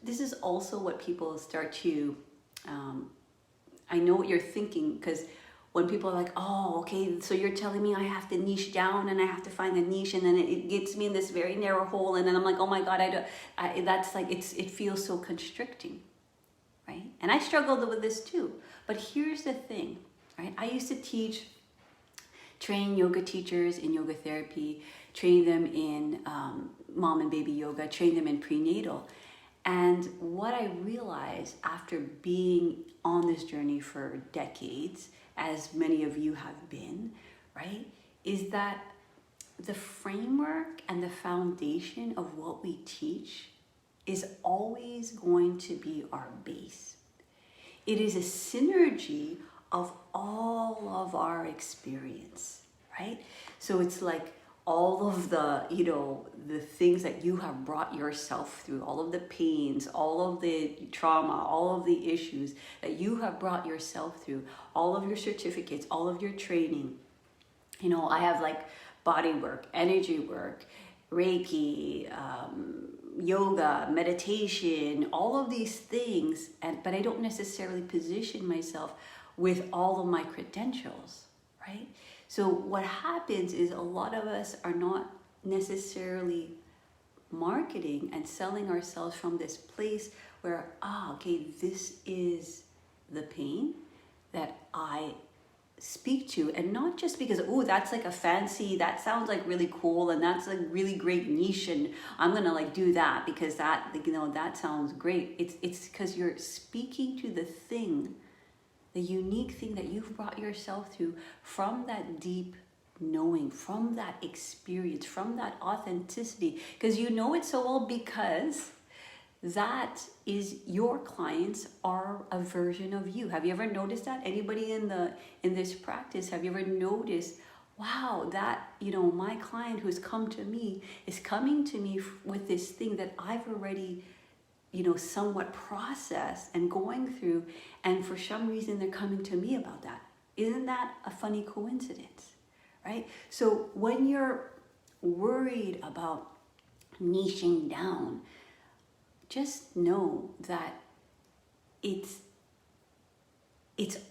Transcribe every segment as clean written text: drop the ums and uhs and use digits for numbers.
this is also what people start to, I know what you're thinking, because when people are like, oh, okay, so you're telling me I have to niche down and I have to find a niche, and then it gets me in this very narrow hole, and then I'm like, oh my God, that's like, it feels so constricting, right? And I struggled with this too. But here's the thing, right? I used to train yoga teachers in yoga therapy, train them in mom and baby yoga, train them in prenatal. And what I realized after being on this journey for decades, as many of you have been, right, is that the framework and the foundation of what we teach is always going to be our base. It is a synergy of all of our experience, right? So it's like all of the, the things that you have brought yourself through, all of the pains, all of the trauma, all of the issues that you have brought yourself through, all of your certificates, all of your training. I have like body work, energy work, Reiki, yoga, meditation, all of these things, but I don't necessarily position myself with all of my credentials, right? So what happens is a lot of us are not necessarily marketing and selling ourselves from this place where, okay, this is the pain that I speak to, and not just because, that's like a fancy, that sounds like really cool, and that's a really great niche, and I'm gonna like do that because that, that sounds great. It's because you're speaking to the thing, the unique thing that you've brought yourself through from that deep knowing, from that experience, from that authenticity, because you know it so well because that is your clients are a version of you. Have you ever noticed that? Anybody in this practice, have you ever noticed, wow, that, my client who's come to me is coming to me with this thing that I've already, somewhat processed and going through, and for some reason they're coming to me about that. Isn't that a funny coincidence, right? So when you're worried about niching down, just know that it's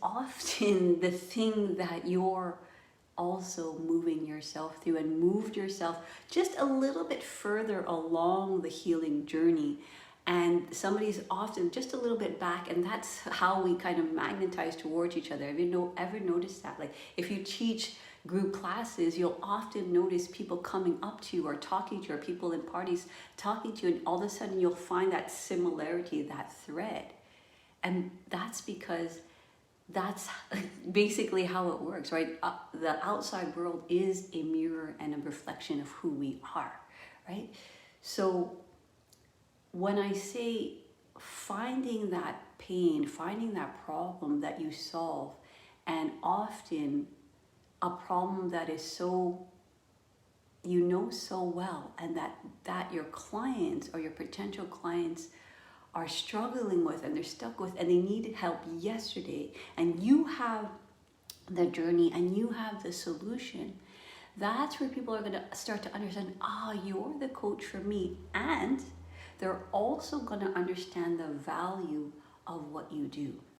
often the thing that you're also moving yourself through, and moved yourself just a little bit further along the healing journey, and somebody's often just a little bit back, and that's how we kind of magnetize towards each other. Have you ever noticed that? Like if you teach group classes, you'll often notice people coming up to you or talking to you, or people in parties talking to you, and all of a sudden you'll find that similarity, that thread. And that's because that's basically how it works, right? The outside world is a mirror and a reflection of who we are, right? So when I say finding that pain, finding that problem that you solve, and often a problem that is so, so well, and that your clients or your potential clients are struggling with, and they're stuck with, and they needed help yesterday, and you have the journey and you have the solution, that's where people are going to start to understand, you're the coach for me. And they're also going to understand the value of what you do.